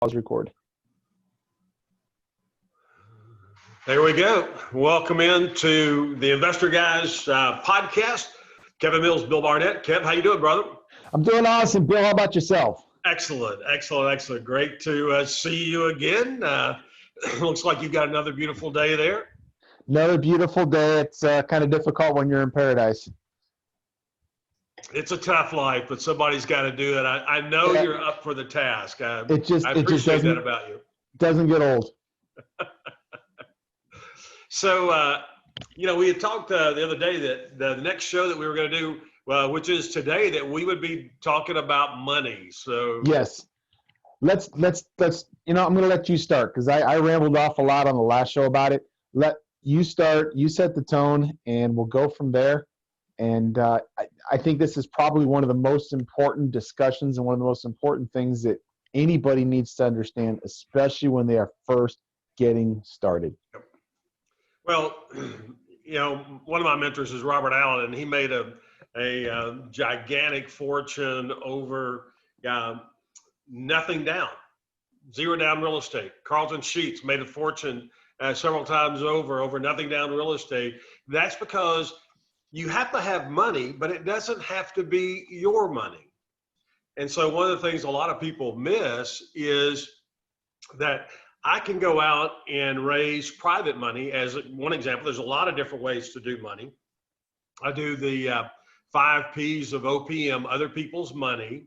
Pause record. There we go. Welcome into the Investor Guys podcast. Kevin Mills, Bill Barnett. Kev, how you doing, brother? I'm doing awesome. Bill, how about yourself? Excellent. Great to see you again. Looks like you've got another beautiful day there. Another beautiful day. It's kind of difficult when you're in paradise. It's a tough life, but somebody's got to do it. I know you're up for the task. I appreciate that about you. Doesn't get old. So, we had talked the other day that the next show that we were going to do, which is today, that we would be talking about money. So yes, let's. I'm going to let you start because I rambled off a lot on the last show about it. Let you start. You set the tone, and we'll go from there. And I think this is probably one of the most important discussions and one of the most important things that anybody needs to understand, especially when they are first getting started. Well, one of my mentors is Robert Allen, and he made a gigantic fortune over nothing down, zero down real estate. Carlton Sheets made a fortune several times over nothing down real estate. That's because you have to have money, but it doesn't have to be your money. And so one of the things a lot of people miss is that I can go out and raise private money. As one example, there's a lot of different ways to do money. I do the 5 P's of OPM, other people's money.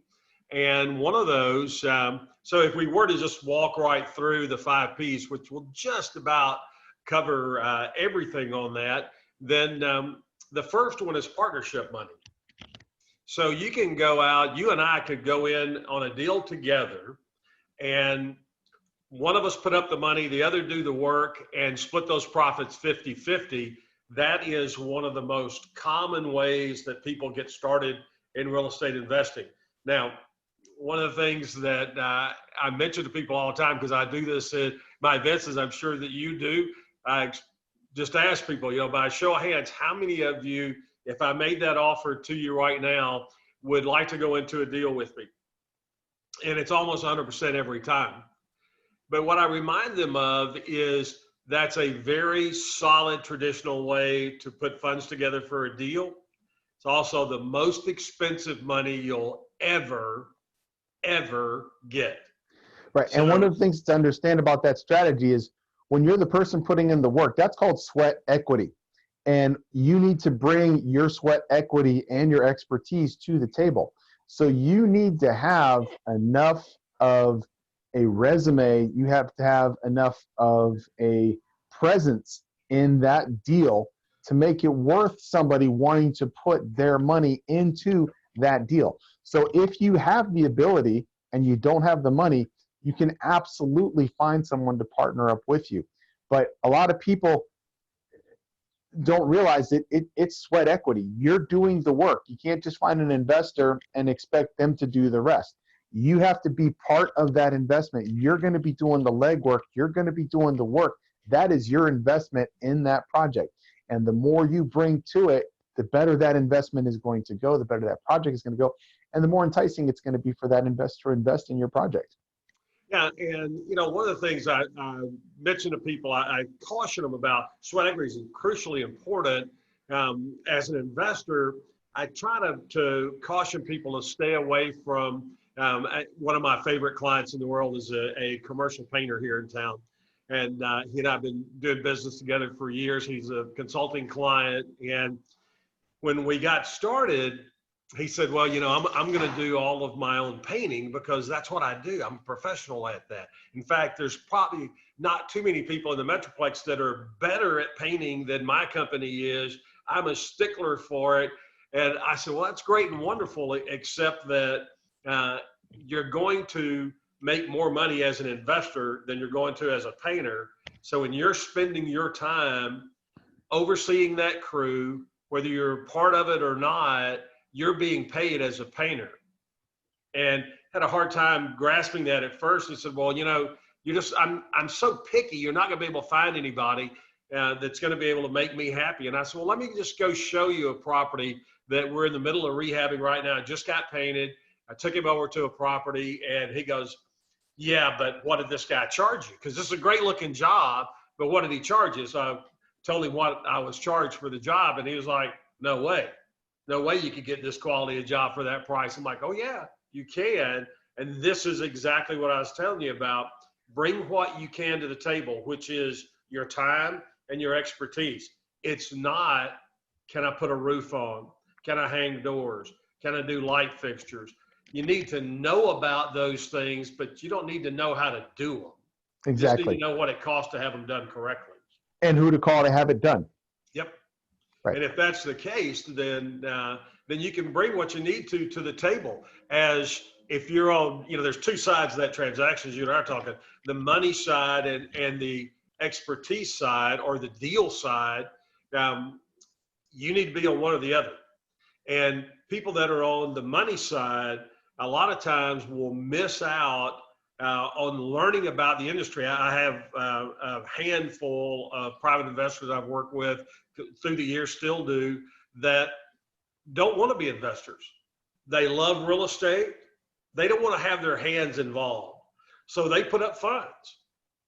And one of those, so if we were to just walk right through the 5 P's, which will just about cover everything on that, then the first one is partnership money. So you can go out, you and I could go in on a deal together, and one of us put up the money, the other do the work, and split those profits 50-50. That is one of the most common ways that people get started in real estate investing. Now, one of the things that I mention to people all the time, because I do this at my events, as I'm sure that you do, I just ask people, by a show of hands, how many of you, if I made that offer to you right now, would like to go into a deal with me? And it's almost 100% every time. But what I remind them of is that's a very solid traditional way to put funds together for a deal. It's also the most expensive money you'll ever get. Right. So, and one of the things to understand about that strategy is when you're the person putting in the work, that's called sweat equity. And you need to bring your sweat equity and your expertise to the table. So you need to have enough of a resume, you have to have enough of a presence in that deal to make it worth somebody wanting to put their money into that deal. So if you have the ability and you don't have the money, you can absolutely find someone to partner up with you. But a lot of people don't realize that it's sweat equity. You're doing the work. You can't just find an investor and expect them to do the rest. You have to be part of that investment. You're going to be doing the legwork. You're going to be doing the work. That is your investment in that project. And the more you bring to it, the better that investment is going to go, the better that project is going to go, and the more enticing it's going to be for that investor to invest in your project. Yeah, and one of the things I mention to people, I caution them about sweat equity is crucially important. As an investor, I try to caution people to stay away from one of my favorite clients in the world is a commercial painter here in town. And he and I have been doing business together for years. He's a consulting client. And when we got started, he said, well, I'm going to do all of my own painting because that's what I do. I'm a professional at that. In fact, there's probably not too many people in the Metroplex that are better at painting than my company is. I'm a stickler for it. And I said, well, that's great and wonderful, except that you're going to make more money as an investor than you're going to as a painter. So when you're spending your time overseeing that crew, whether you're part of it or not, you're being paid as a painter. And had a hard time grasping that at first. He said, well, I'm so picky, you're not gonna be able to find anybody that's gonna be able to make me happy. And I said, well, let me just go show you a property that we're in the middle of rehabbing right now. It just got painted. I took him over to a property and he goes, Yeah, but what did this guy charge you? Because this is a great looking job, but what did he charge you? So I told him what I was charged for the job, and he was like, no way. No way you could get this quality of job for that price. I'm like, oh, yeah, you can. And this is exactly what I was telling you about. Bring what you can to the table, which is your time and your expertise. It's not, can I put a roof on? Can I hang doors? Can I do light fixtures? You need to know about those things, but you don't need to know how to do them. You just need Exactly. to know what it costs to have them done correctly. And who to call to have it done. Yep. Right. And if that's the case, then you can bring what you need to the table. As if you're on, there's two sides of that transaction, as you and I are talking, the money side and the expertise side or the deal side. You need to be on one or the other. And people that are on the money side, a lot of times will miss out on learning about the industry. I have a handful of private investors I've worked with through the years, still do, that don't want to be investors. They love real estate. They don't want to have their hands involved. So they put up funds.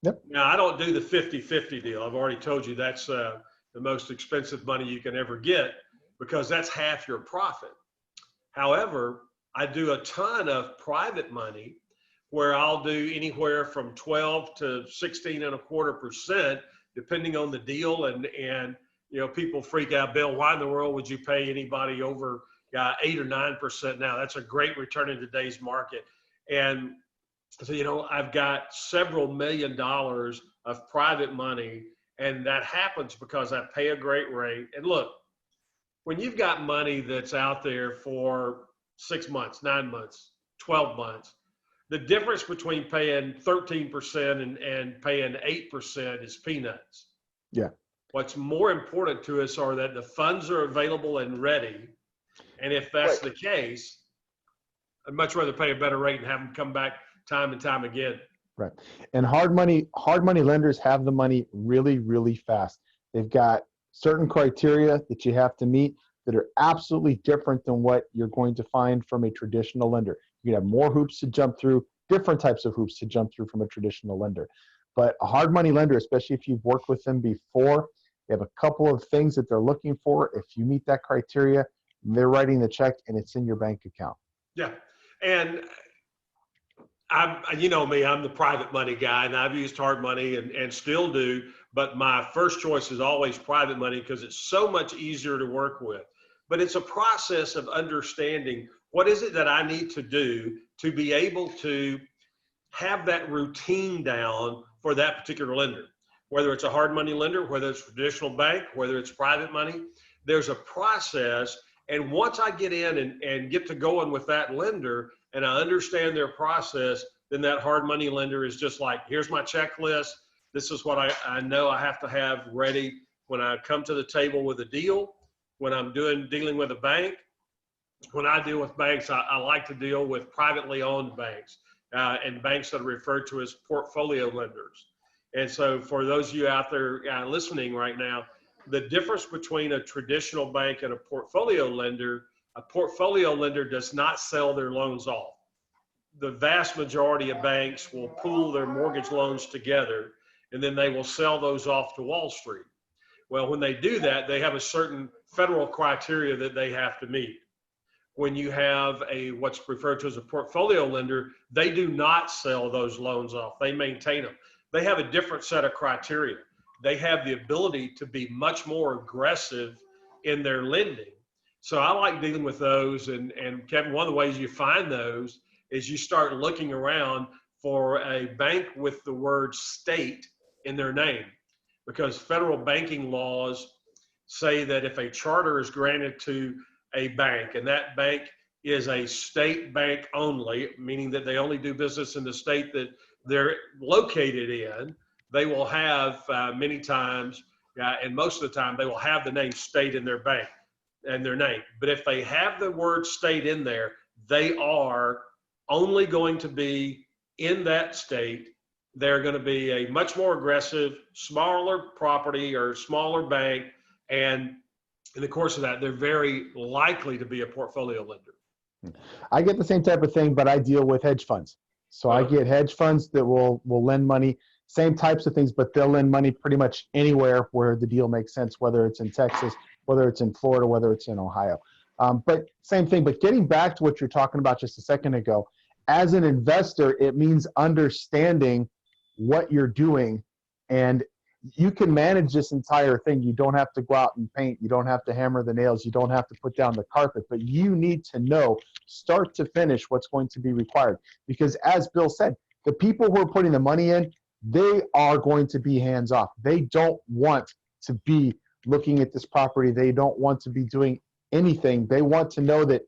Yep. Now, I don't do the 50-50 deal. I've already told you that's the most expensive money you can ever get because that's half your profit. However, I do a ton of private money where I'll do anywhere from 12 to 16.25%, depending on the deal. And people freak out, Bill, why in the world would you pay anybody over 8 or 9% now? That's a great return in today's market. And so, I've got several $1 million of private money, and that happens because I pay a great rate. And look, when you've got money that's out there for 6 months, 9 months, 12 months, the difference between paying 13% and paying 8% is peanuts. Yeah. What's more important to us are that the funds are available and ready. And if that's the case, I'd much rather pay a better rate and have them come back time and time again. Right. And hard money lenders have the money really, really fast. They've got certain criteria that you have to meet that are absolutely different than what you're going to find from a traditional lender. You have more hoops to jump through, different types of hoops to jump through from a traditional lender. But a hard money lender, especially if you've worked with them before, they have a couple of things that they're looking for. If you meet that criteria, they're writing the check and it's in your bank account. Yeah. And you know me, I'm the private money guy, and I've used hard money and still do, but my first choice is always private money because it's so much easier to work with. But it's a process of understanding what is it that I need to do to be able to have that routine down for that particular lender. Whether it's a hard money lender, whether it's a traditional bank, whether it's private money, there's a process. And once I get in and get to going with that lender and I understand their process, then that hard money lender is just like, here's my checklist. This is what I know I have to have ready when I come to the table with a deal, when I'm dealing with a bank. When I deal with banks, I like to deal with privately owned banks and banks that are referred to as portfolio lenders. And so for those of you out there listening right now, the difference between a traditional bank and a portfolio lender does not sell their loans off. The vast majority of banks will pool their mortgage loans together, and then they will sell those off to Wall Street. Well, when they do that, they have a certain federal criteria that they have to meet. When you have what's referred to as a portfolio lender, they do not sell those loans off. They maintain them. They have a different set of criteria. They have the ability to be much more aggressive in their lending. So I like dealing with those. And Kevin, one of the ways you find those is you start looking around for a bank with the word state in their name, because federal banking laws say that if a charter is granted to a bank and that bank is a state bank only, meaning that they only do business in the state that they're located in, they will have many times, and most of the time, they will have the name state in their bank and their name. But if they have the word state in there, they are only going to be in that state. They're going to be a much more aggressive, smaller property or smaller bank. And in the course of that, they're very likely to be a portfolio lender. I get the same type of thing, but I deal with hedge funds. So I get hedge funds that will lend money, same types of things, but they'll lend money pretty much anywhere where the deal makes sense, whether it's in Texas, whether it's in Florida, whether it's in Ohio. But same thing. But getting back to what you're talking about just a second ago, as an investor, it means understanding what you're doing, and you can manage this entire thing. You don't have to go out and paint. You don't have to hammer the nails. You don't have to put down the carpet, but you need to know start to finish what's going to be required. Because as Bill said, the people who are putting the money in, they are going to be hands off. They don't want to be looking at this property. They don't want to be doing anything. They want to know that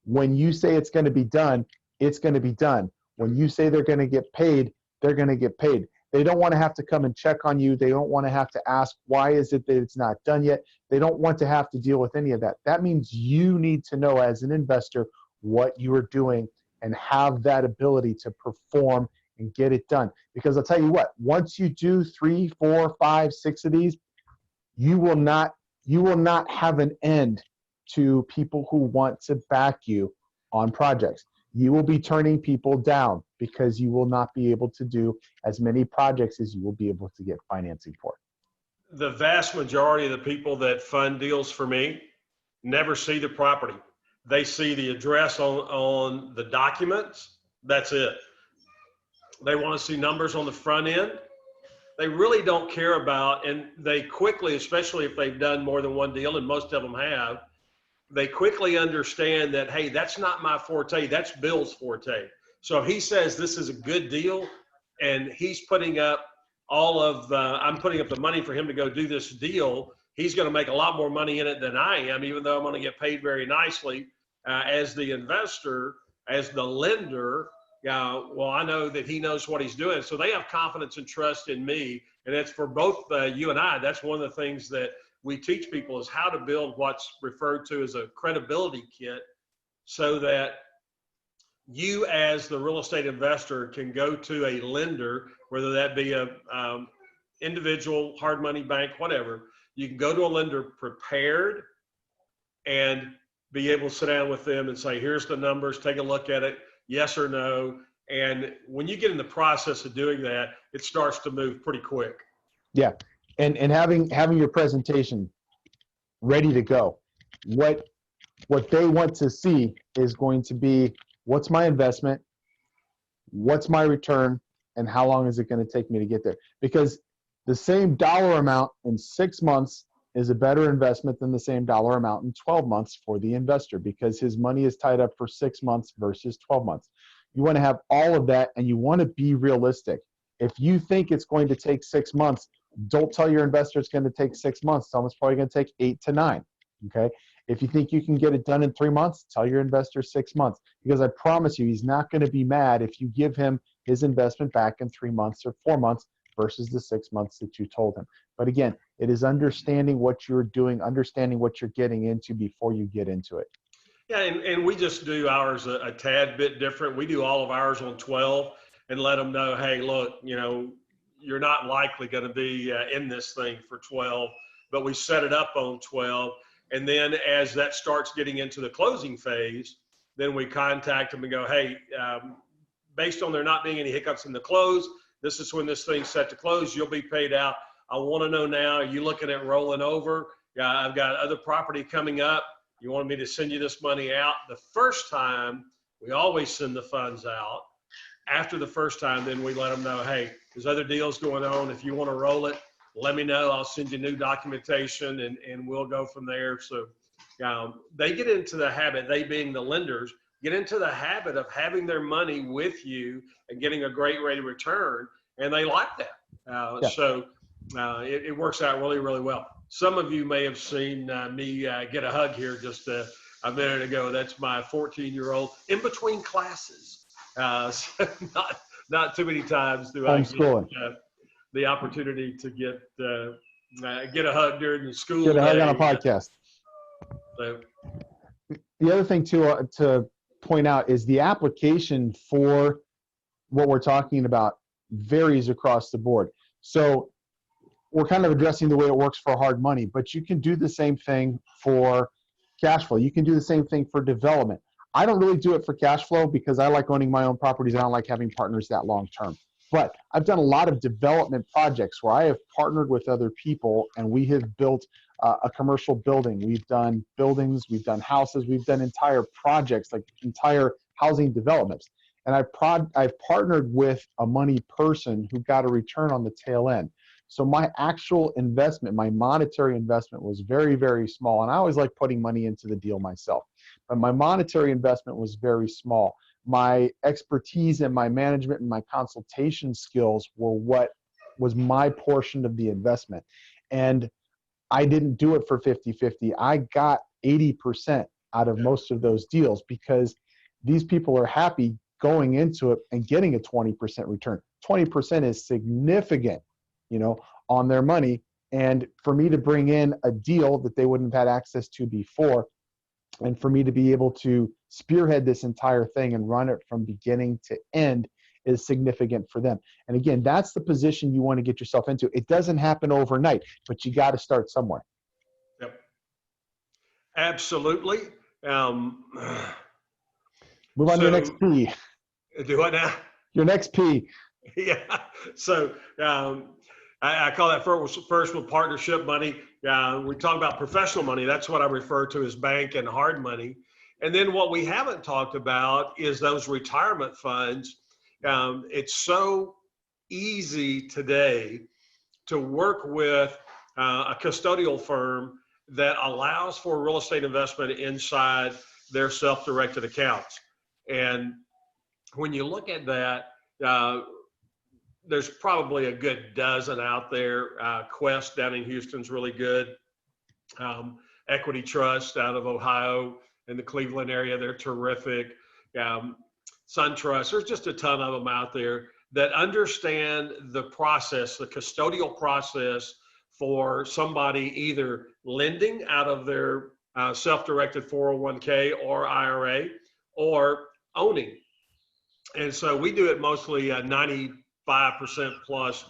when you say it's going to be done, it's going to be done. When you say they're going to get paid, they're going to get paid. They don't want to have to come and check on you. They don't want to have to ask, why is it that it's not done yet? They don't want to have to deal with any of that. That means you need to know as an investor what you are doing and have that ability to perform and get it done. Because I'll tell you what, once you do 3, 4, 5, 6 of these, you will not have an end to people who want to back you on projects. You will be turning people down because you will not be able to do as many projects as you will be able to get financing for. The vast majority of the people that fund deals for me never see the property. They see the address on the documents. That's it. They want to see numbers on the front end. They really don't care about, and they quickly, especially if they've done more than one deal, and most of them have, they quickly understand that, hey, that's not my forte, that's Bill's forte. So if he says this is a good deal and he's putting up I'm putting up the money for him to go do this deal, he's going to make a lot more money in it than I am, even though I'm going to get paid very nicely as the investor, as the lender. Well, I know that he knows what he's doing. So they have confidence and trust in me. And it's for both you and I. That's one of the things that we teach people is how to build what's referred to as a credibility kit so that you as the real estate investor can go to a lender, whether that be a individual, hard money bank, whatever. You can go to a lender prepared and be able to sit down with them and say, here's the numbers, take a look at it, yes or no. And when you get in the process of doing that, it starts to move pretty quick. Yeah. And having your presentation ready to go. What they want to see is going to be, what's my investment, what's my return, and how long is it going to take me to get there? Because the same dollar amount in 6 months is a better investment than the same dollar amount in 12 months for the investor, because his money is tied up for 6 months versus 12 months. You want to have all of that, and you want to be realistic. If you think it's going to take 6 months, don't tell your investor it's going to take 6 months. Tell them it's probably going to take 8 to 9. Okay. If you think you can get it done in 3 months, tell your investor 6 months, because I promise you, he's not going to be mad if you give him his investment back in 3 months or 4 months versus the 6 months that you told him. But again, it is understanding what you're doing, understanding what you're getting into before you get into it. Yeah. And we just do ours a tad bit different. We do all of ours on 12 and let them know, hey, look, you're not likely going to be in this thing for 12, but we set it up on 12. And then as that starts getting into the closing phase, then we contact them and go, hey, based on there not being any hiccups in the close, this is when this thing's set to close. You'll be paid out. I want to know now, are you looking at rolling over? I've got other property coming up. You want me to send you this money out? The first time, we always send the funds out. After the first time, then we let them know, hey, there's other deals going on. If you want to roll it, let me know. I'll send you new documentation and we'll go from there. So they get into the habit, they being the lenders, get into the habit of having their money with you and getting a great rate of return. And they like that. So it works out really, really well. Some of you may have seen me get a hug here just a minute ago. That's my 14-year-old in between classes. So not too many times do I get the opportunity to get a hug during the school Get a hug day. on a podcast. So, the other thing to point out is the application for what we're talking about varies across the board. So we're kind of addressing the way it works for hard money, but you can do the same thing for cash flow. You can do the same thing for development. I don't really do it for cash flow because I like owning my own properties. I don't like having partners that long term. But I've done a lot of development projects where I have partnered with other people and we have built a commercial building. We've done buildings, we've done houses, we've done entire projects, like entire housing developments. And I've partnered with a money person who got a return on the tail end. So my actual investment, my monetary investment was very, very small. And I always like putting money into the deal myself. But my monetary investment was very small. My expertise and my management and my consultation skills were what was my portion of the investment. And I didn't do it for 50-50. I got 80% out of most of those deals because these people are happy going into it and getting a 20% return. 20% is significant, on their money. And for me to bring in a deal that they wouldn't have had access to before, and for me to be able to spearhead this entire thing and run it from beginning to end is significant for them. And again, that's the position you want to get yourself into. It doesn't happen overnight, but you got to start somewhere. Yep. Absolutely. Move on to your next P. Do what now? Your next P. Yeah. So I call that personal partnership money. We talk about professional money. That's what I refer to as bank and hard money. And then what we haven't talked about is those retirement funds. It's so easy today to work with a custodial firm that allows for real estate investment inside their self-directed accounts. And when you look at that, there's probably a good dozen out there. Quest down in Houston's really good. Equity Trust out of Ohio in the Cleveland area, they're terrific. SunTrust, there's just a ton of them out there that understand the process, the custodial process for somebody either lending out of their self-directed 401k or IRA or owning. And so we do it mostly 95% plus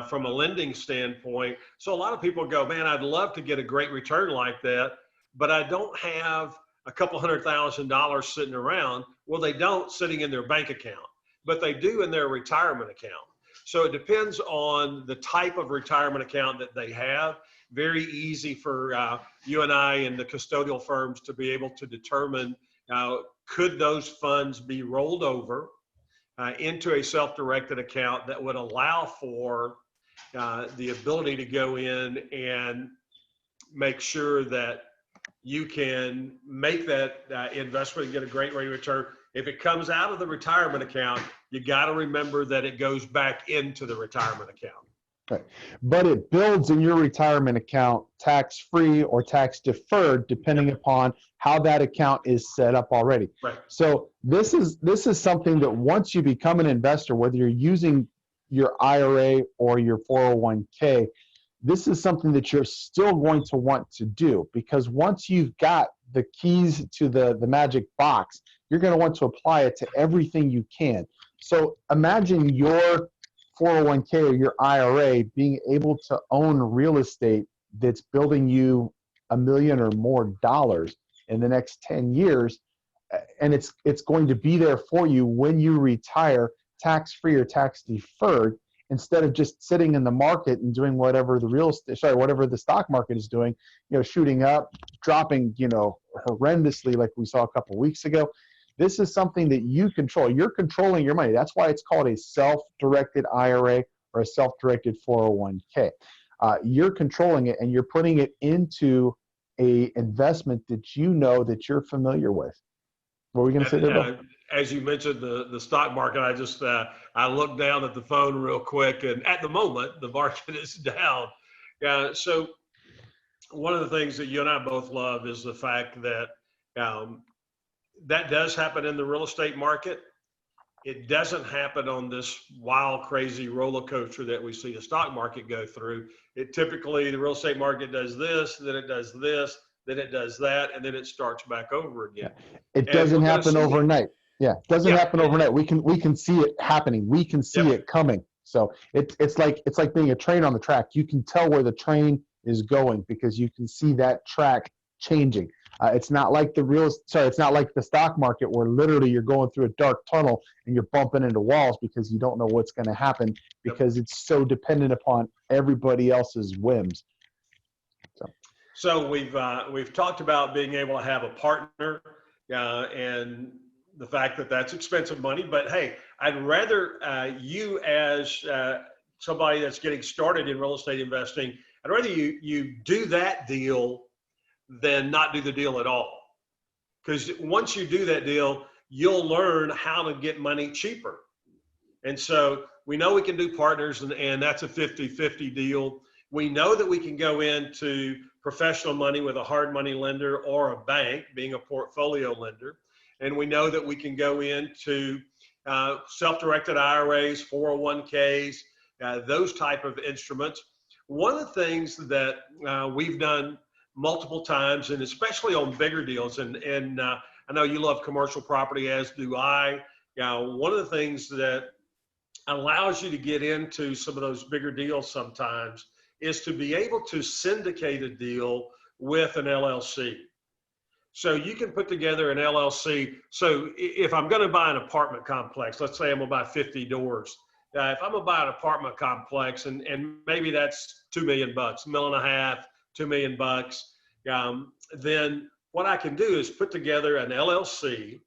from a lending standpoint. So a lot of people go, man, I'd love to get a great return like that, but I don't have a couple $100,000 sitting around. Well, they don't sitting in their bank account, but they do in their retirement account. So it depends on the type of retirement account that they have. Very easy for you and I and the custodial firms to be able to determine could those funds be rolled over into a self-directed account that would allow for the ability to go in and make sure that you can make that investment and get a great rate of return. If it comes out of the retirement account, you got to remember that it goes back into the retirement account. Right. But it builds in your retirement account tax-free or tax-deferred, depending upon how that account is set up already. Right. So this is something that once you become an investor, whether you're using your IRA or your 401k, this is something that you're still going to want to do, because once you've got the keys to the magic box, you're going to want to apply it to everything you can. So imagine your 401k or your IRA being able to own real estate that's building you $1 million or more in the next 10 years. And it's going to be there for you when you retire, tax-free or tax-deferred, instead of just sitting in the market and doing whatever whatever the stock market is doing, shooting up, dropping, horrendously like we saw a couple of weeks ago. This is something that you control. You're controlling your money. That's why it's called a self-directed IRA or a self-directed 401k. You're controlling it and you're putting it into a investment that that you're familiar with. What were we going to say there, Bill? As you mentioned the stock market, I just I looked down at the phone real quick, and at the moment the market is down. So one of the things that you and I both love is the fact that that does happen in the real estate market. It doesn't happen on this wild, crazy roller coaster that we see the stock market go through. It typically, the real estate market does this, then it does this, then it does that, and then it starts back over again. It doesn't happen overnight. Yeah, it doesn't happen overnight. We can see it happening. We can see it coming. So it's like being a train on the track. You can tell where the train is going because you can see that track changing. It's not like it's not like the stock market where literally you're going through a dark tunnel and you're bumping into walls because you don't know what's going to happen Yep. because it's so dependent upon everybody else's whims. So we've talked about being able to have a partner and the fact that that's expensive money. But hey, I'd rather you as somebody that's getting started in real estate investing, I'd rather you do that deal than not do the deal at all. Because once you do that deal, you'll learn how to get money cheaper. And so we know we can do partners, and that's a 50-50 deal. We know that we can go into professional money with a hard money lender or a bank, being a portfolio lender. And we know that we can go into self-directed IRAs, 401ks, those type of instruments. One of the things that we've done multiple times, and especially on bigger deals, and I know you love commercial property, as do I. One of the things that allows you to get into some of those bigger deals sometimes is to be able to syndicate a deal with an LLC. So you can put together an LLC. So if I'm going to buy an apartment complex, let's say I'm going to buy 50 doors. If I'm going to buy an apartment complex, and maybe that's $2 million, $1.5 million, $2 million, then what I can do is put together an LLC.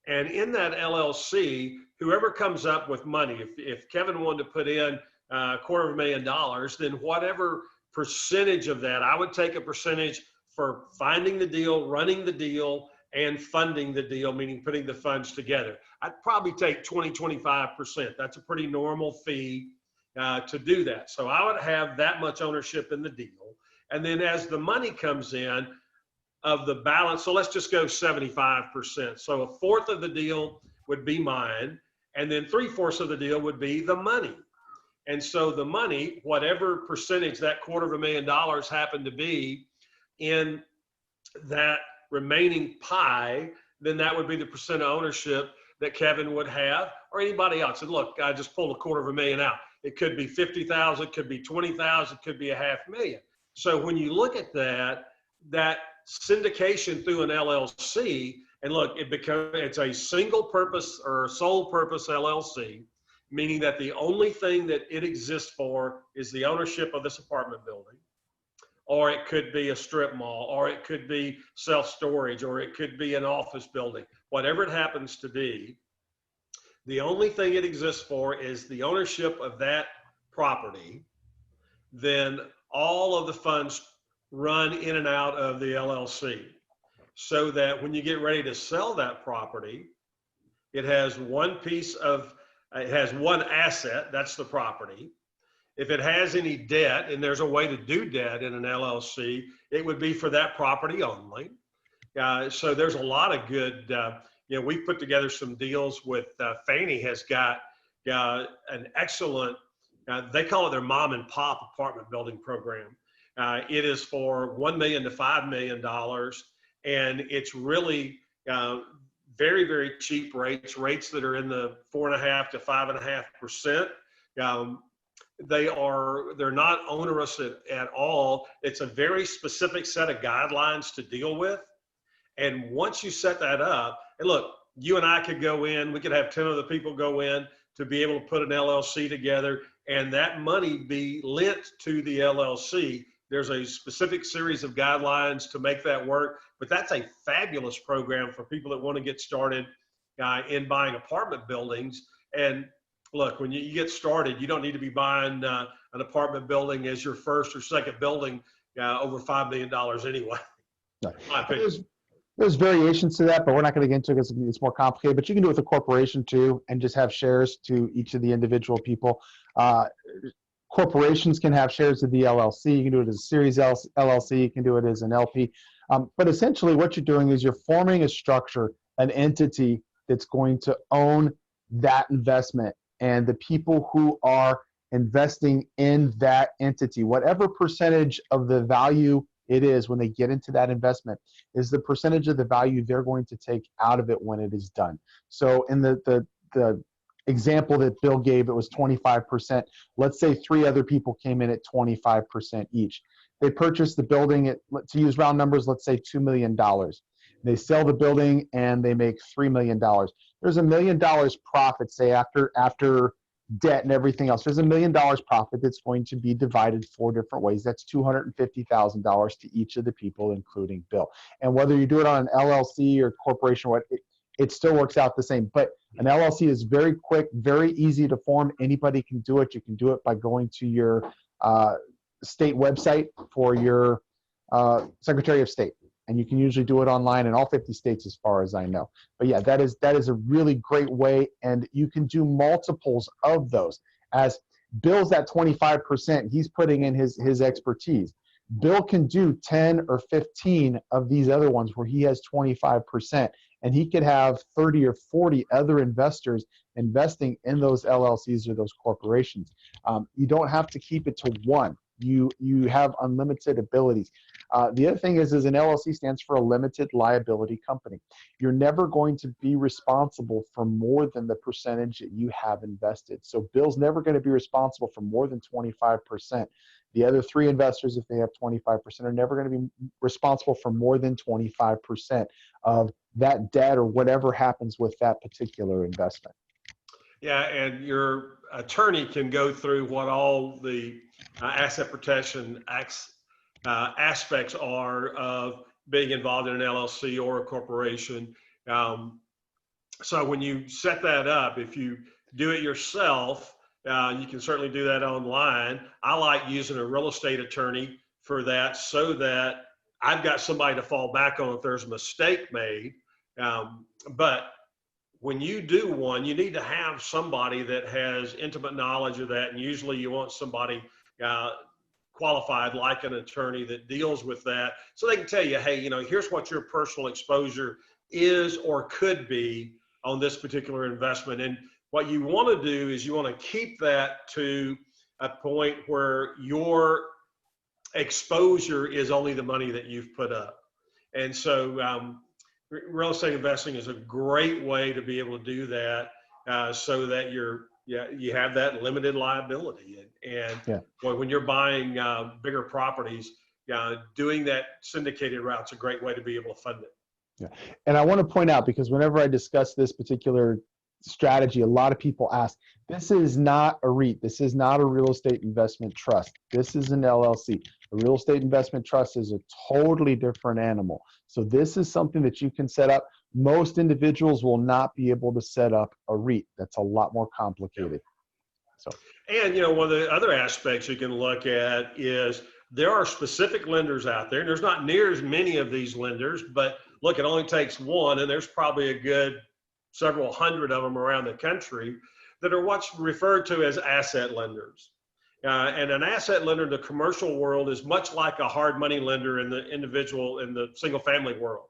And in that LLC, whoever comes up with money, if Kevin wanted to put in $250,000, then whatever percentage of that, I would take a percentage for finding the deal, running the deal, and funding the deal, meaning putting the funds together. I'd probably take 20-25%. That's a pretty normal fee to do that. So I would have that much ownership in the deal. And then as the money comes in of the balance, so let's just go 75%. So a fourth of the deal would be mine, and then 3/4 of the deal would be the money. And so the money, whatever percentage that $250,000 happened to be in that remaining pie, then that would be the percent of ownership that Kevin would have, or anybody else. And look, I just pulled $250,000 out. It could be 50,000, could be 20,000, could be $500,000. So when you look at that syndication through an LLC, and look, it's a single purpose or sole purpose LLC, meaning that the only thing that it exists for is the ownership of this apartment building, or it could be a strip mall, or it could be self-storage, or it could be an office building, whatever it happens to be. The only thing it exists for is the ownership of that property. Then all of the funds run in and out of the LLC, so that when you get ready to sell that property, it has one asset, that's the property. If it has any debt, and there's a way to do debt in an LLC, it would be for that property only. So there's a lot of good, we've put together some deals with Fannie has got an excellent, they call it their mom and pop apartment building program. It is for $1 million to $5 million, and it's really very, very cheap rates that are in the 4.5% to 5.5%. They're not onerous at all. It's a very specific set of guidelines to deal with. And once you set that up, and look, you and I could go in, we could have 10 other people go in to be able to put an LLC together, and that money be lent to the LLC. There's a specific series of guidelines to make that work, but that's a fabulous program for people that want to get started in buying apartment buildings. And look, when you get started, you don't need to be buying an apartment building as your first or second building over $5 million anyway. No. There's variations to that, but we're not going to get into it because it's more complicated. But you can do it with a corporation too, and just have shares to each of the individual people. Corporations can have shares of the LLC. You can do it as a series LLC. You can do it as an LP. But essentially what you're doing is you're forming a structure, an entity that's going to own that investment. And the people who are investing in that entity, whatever percentage of the value it is when they get into that investment, is the percentage of the value they're going to take out of it when it is done. So in the example that Bill gave, it was 25%. Let's say 3 other people came in at 25% each. They purchase the building at, to use round numbers, let's say $2 million. They sell the building and they make $3 million. There's $1 million profit, say after debt and everything else. There's $1 million profit that's going to be divided 4 different ways. That's $250,000 to each of the people, including Bill. And whether you do it on an LLC or corporation, it still works out the same. But an LLC is very quick, very easy to form. Anybody can do it. You can do it by going to your state website for your Secretary of State. And you can usually do it online in all 50 states as far as I know. But yeah, that is a really great way, and you can do multiples of those. As Bill's at 25%, he's putting in his expertise. Bill can do 10 or 15 of these other ones where he has 25%, and he could have 30 or 40 other investors investing in those LLCs or those corporations. You don't have to keep it to one. You have unlimited abilities. The other thing is an LLC stands for a limited liability company. You're never going to be responsible for more than the percentage that you have invested. So Bill's never going to be responsible for more than 25%. The other 3 investors, if they have 25%, are never going to be responsible for more than 25% of that debt or whatever happens with that particular investment. Yeah, and your attorney can go through what all the asset protection aspects are of being involved in an LLC or a corporation. So when you set that up, if you do it yourself, you can certainly do that online. I like using a real estate attorney for that so that I've got somebody to fall back on if there's a mistake made. But when you do one, you need to have somebody that has intimate knowledge of that. And usually you want somebody qualified like an attorney that deals with that. So they can tell you, hey, here's what your personal exposure is or could be on this particular investment. And what you want to do is you want to keep that to a point where your exposure is only the money that you've put up. And so real estate investing is a great way to be able to do that so that you have that limited liability. And boy, when you're buying bigger properties, doing that syndicated route's a great way to be able to fund it. Yeah. And I want to point out, because whenever I discuss this particular strategy, a lot of people ask, this is not a REIT. This is not a real estate investment trust. This is an LLC. A real estate investment trust is a totally different animal. So this is something that you can set up. Most individuals will not be able to set up a REIT. That's a lot more complicated. So, and one of the other aspects you can look at is there are specific lenders out there. And there's not near as many of these lenders, but look, it only takes one, and there's probably a good several hundred of them around the country that are what's referred to as asset lenders. And an asset lender in the commercial world is much like a hard money lender in the single family world.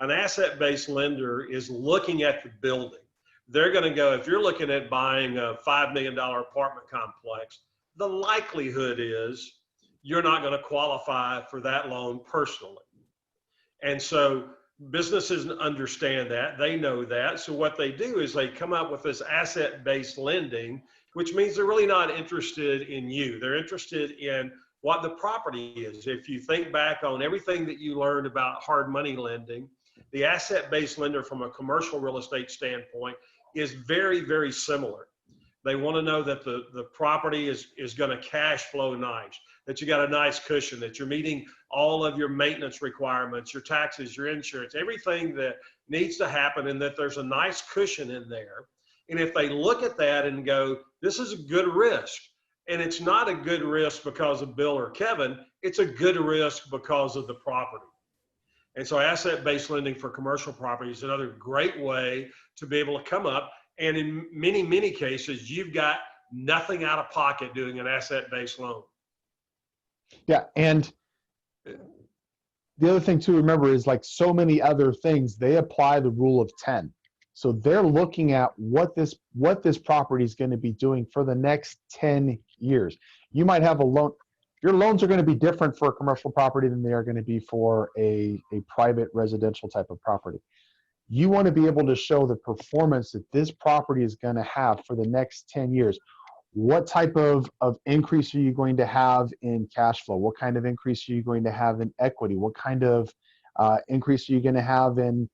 An asset-based lender is looking at the building. They're going to go, if you're looking at buying a $5 million apartment complex, the likelihood is you're not going to qualify for that loan personally. And so businesses understand that, they know that. So what they do is they come up with this asset-based lending, which means they're really not interested in you. They're interested in what the property is. If you think back on everything that you learned about hard money lending, the asset-based lender from a commercial real estate standpoint is very, very similar. They want to know that the property is going to cash flow nice, that you got a nice cushion, that you're meeting all of your maintenance requirements, your taxes, your insurance, everything that needs to happen, and that there's a nice cushion in there. And if they look at that and go, this is a good risk, and it's not a good risk because of Bill or Kevin, it's a good risk because of the property. And so asset-based lending for commercial property is another great way to be able to come up. And in many, many cases, you've got nothing out of pocket doing an asset-based loan. Yeah, and the other thing to remember is, like so many other things, they apply the rule of 10. So they're looking at what this property is going to be doing for the next 10 years. You might have a loan. Your loans are going to be different for a commercial property than they are going to be for a private residential type of property. You want to be able to show the performance that this property is going to have for the next 10 years. what type of increase are you going to have in cash flow? What kind of increase are you going to have in equity? What kind of increase are you going to have in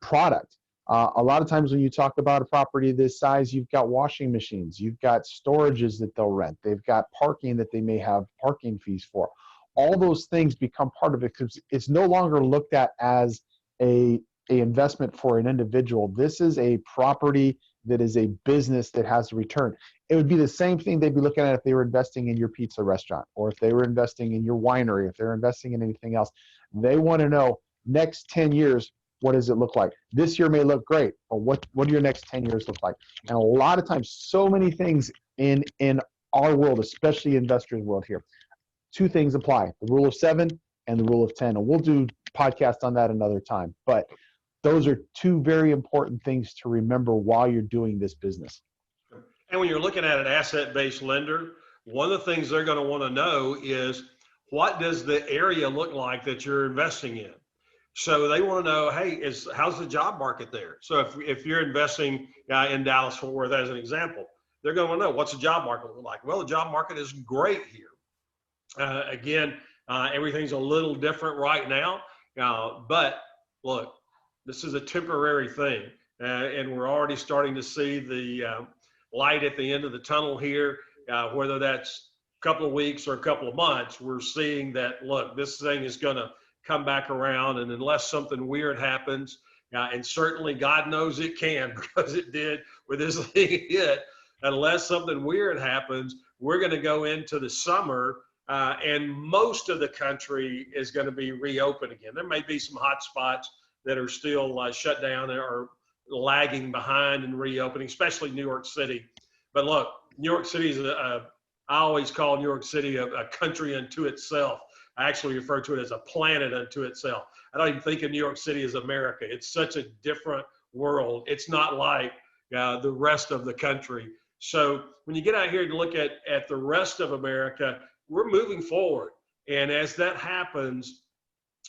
product? A lot of times when you talk about a property this size, you've got washing machines, you've got storages that they'll rent, they've got parking that they may have parking fees for. All those things become part of it because it's no longer looked at as a investment for an individual. This is a property that is a business that has a return. It would be the same thing they'd be looking at if they were investing in your pizza restaurant, or if they were investing in your winery, if they're investing in anything else. They want to know next 10 years, what does it look like? This year may look great, but what do your next 10 years look like? And a lot of times, so many things in our world, especially investors' world here, two things apply: the rule of 7 and the rule of 10. And we'll do podcast on that another time. But those are two very important things to remember while you're doing this business. And when you're looking at an asset-based lender, one of the things they're going to want to know is, what does the area look like that you're investing in? So they want to know, hey, how's the job market there? So if you're investing in Dallas-Fort Worth as an example, they're going to want to know, what's the job market look like? Well, the job market is great here. Again, everything's a little different right now, but look, this is a temporary thing, and we're already starting to see the light at the end of the tunnel here, whether that's a couple of weeks or a couple of months. We're seeing that, look, this thing is going to come back around, and unless something weird happens, and certainly God knows it can, because it did with this thing hit, unless something weird happens, we're going to go into the summer, and most of the country is going to be reopened again. There may be some hot spots that are still shut down or lagging behind in reopening, especially New York City. But look, New York City is I always call New York City a country unto itself. I actually refer to it as a planet unto itself. I don't even think of New York City as America. It's such a different world. It's not like the rest of the country. So when you get out here to look at the rest of America, we're moving forward. And as that happens,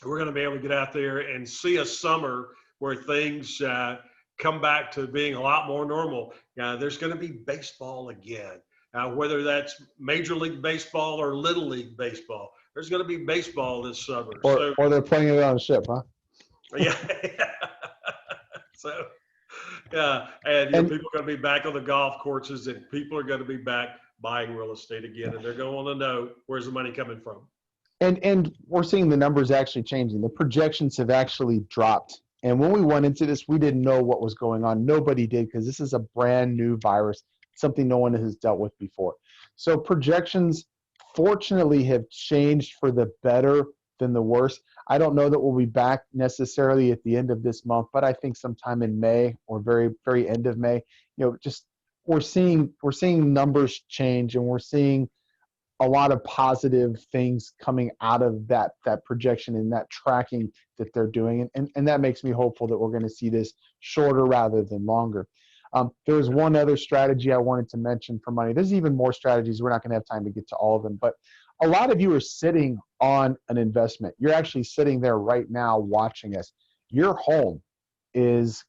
we're going to be able to get out there and see a summer where things come back to being a lot more normal. There's going to be baseball again, whether that's Major League Baseball or Little League Baseball. There's going to be baseball this summer. Or they're playing it on a ship, huh? Yeah. So, and people are going to be back on the golf courses, and people are going to be back buying real estate again, and they're going to want to know, where's the money coming from? And we're seeing the numbers actually changing. The projections have actually dropped. And when we went into this, we didn't know what was going on. Nobody did, because this is a brand new virus, something no one has dealt with before. So projections, fortunately, have changed for the better than the worse. I don't know that we'll be back necessarily at the end of this month, but I think sometime in May or very, very end of May, just we're seeing numbers change, and we're seeing a lot of positive things coming out of that projection and that tracking that they're doing. And that makes me hopeful that we're going to see this shorter rather than longer. There's one other strategy I wanted to mention for money. There's even more strategies. We're not going to have time to get to all of them, but a lot of you are sitting on an investment. You're actually sitting there right now watching us. Your home is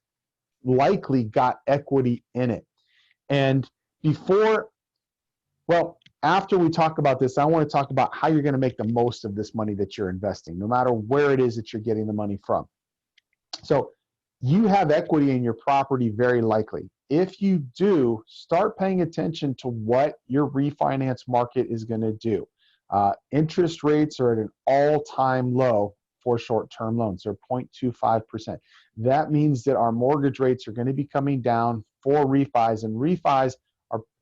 likely got equity in it. And after we talk about this, I want to talk about how you're going to make the most of this money that you're investing, no matter where it is that you're getting the money from. So you have equity in your property, very likely. If you do, start paying attention to what your refinance market is going to do. Interest rates are at an all-time low for short-term loans. They're 0.25%. That means that our mortgage rates are going to be coming down for refis, and refis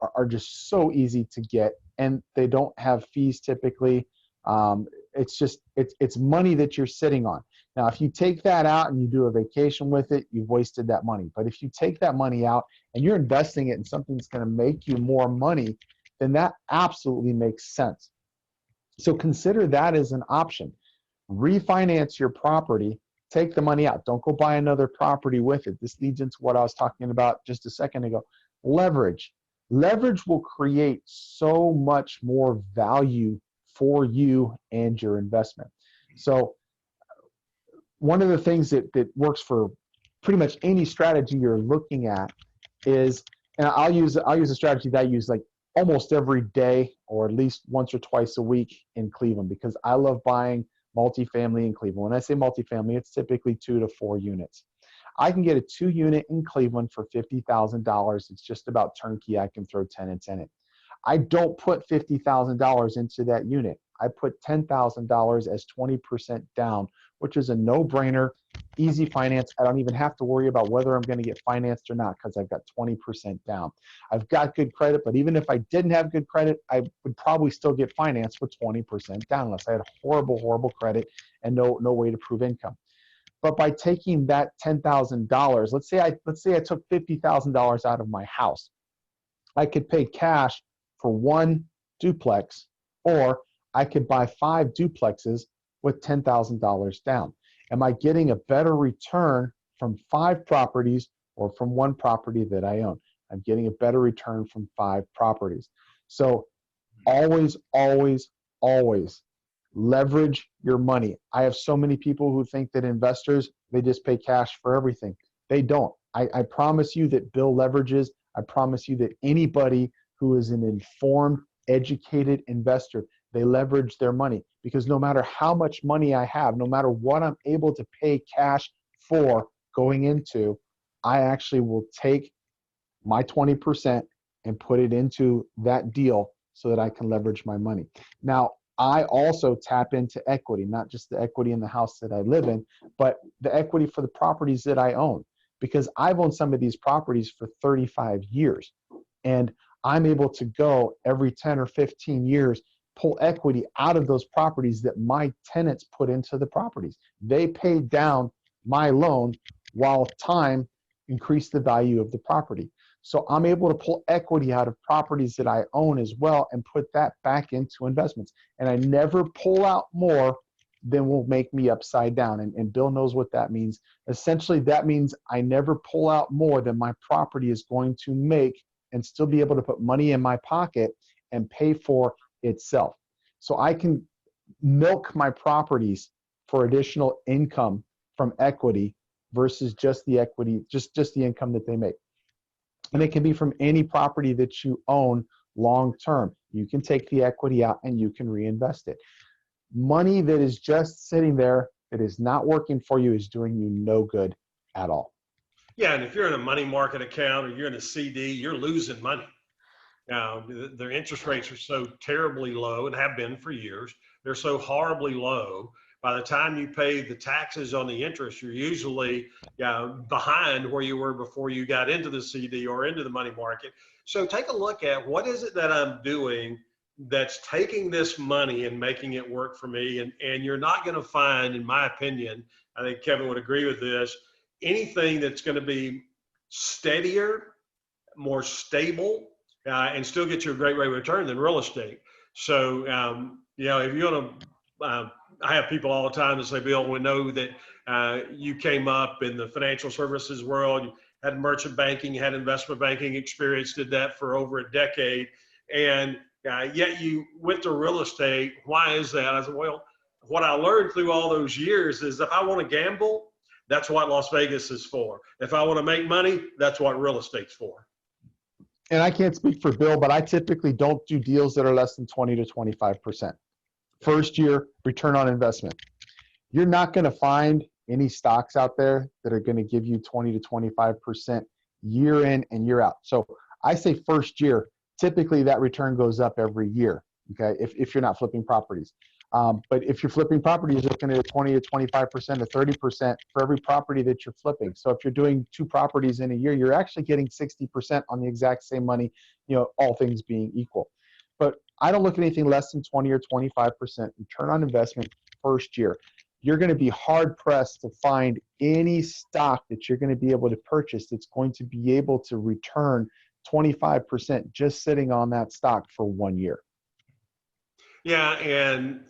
are just so easy to get, and they don't have fees typically. It's money that you're sitting on. Now, if you take that out and you do a vacation with it, you've wasted that money. But if you take that money out and you're investing it in something that's going to make you more money, then that absolutely makes sense. So consider that as an option. Refinance your property, take the money out. Don't go buy another property with it. This leads into what I was talking about just a second ago. Leverage. Leverage will create so much more value for you and your investment. So one of the things that works for pretty much any strategy you're looking at is, and I'll use a strategy that I use, like almost every day or at least once or twice a week in Cleveland because I love buying multifamily in Cleveland. When I say multifamily, it's typically 2 to 4 units. I can get a 2-unit in Cleveland for $50,000. It's just about turnkey. I can throw tenants in it. I don't put $50,000 into that unit. I put $10,000 as 20% down, which is a no-brainer, easy finance. I don't even have to worry about whether I'm going to get financed or not because I've got 20% down. I've got good credit, but even if I didn't have good credit, I would probably still get financed with 20% down unless I had horrible, horrible credit and no way to prove income. But by taking that $10,000, let's say I took $50,000 out of my house, I could pay cash for 1 duplex, or I could buy 5 duplexes with $10,000 down. Am I getting a better return from 5 properties or from 1 property that I own? I'm getting a better return from 5 properties. So always, always, always leverage your money. I have so many people who think that investors, they just pay cash for everything. They don't. I promise you that Bill leverages. I promise you that anybody who is an informed, educated investor, they leverage their money because no matter how much money I have, no matter what I'm able to pay cash for going into, I actually will take my 20% and put it into that deal so that I can leverage my money. Now, I also tap into equity, not just the equity in the house that I live in, but the equity for the properties that I own, because I've owned some of these properties for 35 years. And I'm able to go every 10 or 15 years, pull equity out of those properties that my tenants put into the properties. They paid down my loan while time increased the value of the property. So I'm able to pull equity out of properties that I own as well and put that back into investments. And I never pull out more than will make me upside down. And Bill knows what that means. Essentially, that means I never pull out more than my property is going to make and still be able to put money in my pocket and pay for itself. So I can milk my properties for additional income from equity versus just the equity, just the income that they make. And it can be from any property that you own long term. You can take the equity out and you can reinvest it. Money that is just sitting there that is not working for you is doing you no good at all. Yeah, and if you're in a money market account or you're in a CD, you're losing money. Now, their interest rates are so terribly low and have been for years. They're so horribly low. By the time you pay the taxes on the interest, you're usually behind where you were before you got into the CD or into the money market. So take a look at what is it that I'm doing that's taking this money and making it work for me. And you're not going to find, in my opinion, I think Kevin would agree with this, anything that's going to be steadier, more stable, and still get you a great rate of return than real estate. So, if you're going to, I have people all the time that say, Bill, we know that you came up in the financial services world, you had merchant banking, you had investment banking experience, did that for over a decade, and yet you went to real estate. Why is that? I said, well, what I learned through all those years is if I want to gamble, that's what Las Vegas is for. If I want to make money, that's what real estate's for. And I can't speak for Bill, but I typically don't do deals that are less than 20 to 25%. First year return on investment. You're not going to find any stocks out there that are going to give you 20 to 25% year in and year out. So I say first year, typically that return goes up every year, okay, if you're not flipping properties. But if you're flipping properties, you're looking at 20 to 25% to 30% for every property that you're flipping. So if you're doing 2 properties in a year, you're actually getting 60% on the exact same money, all things being equal. But I don't look at anything less than 20 or 25% return on investment first year. You're going to be hard pressed to find any stock that you're going to be able to purchase that's going to be able to return 25% just sitting on that stock for 1 year. Yeah, and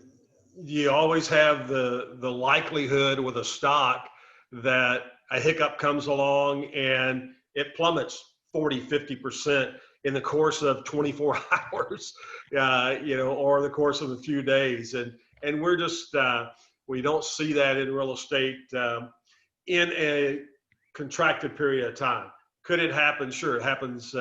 you always have the likelihood with a stock that a hiccup comes along and it plummets 40, 50% in the course of 24 hours, or the course of a few days. And we're just, we don't see that in real estate in a contracted period of time. Could it happen? Sure, it happens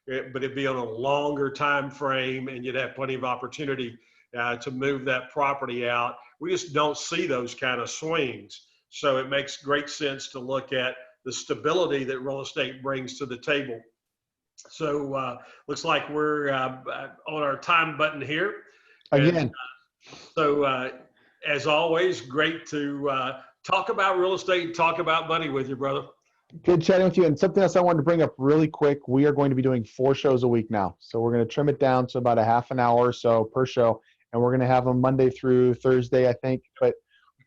but it'd be on a longer time frame, and you'd have plenty of opportunity to move that property out. We just don't see those kind of swings. So it makes great sense to look at the stability that real estate brings to the table. So looks like we're on our time button here. Again. So as always, great to talk about real estate, talk about money with you, brother. Good chatting with you. And something else I wanted to bring up really quick. We are going to be doing 4 shows a week now. So we're going to trim it down to about a half an hour or so per show. And we're going to have them Monday through Thursday, I think. But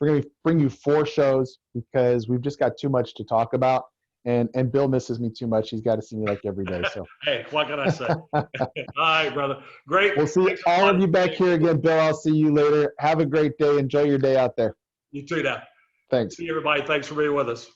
we're going to bring you 4 shows because we've just got too much to talk about. And Bill misses me too much. He's got to see me like every day. So hey, what can I say? All right, brother. Great. We'll see all of you back here again. Bill, I'll see you later. Have a great day. Enjoy your day out there. You too now. Thanks. See you, everybody. Thanks for being with us.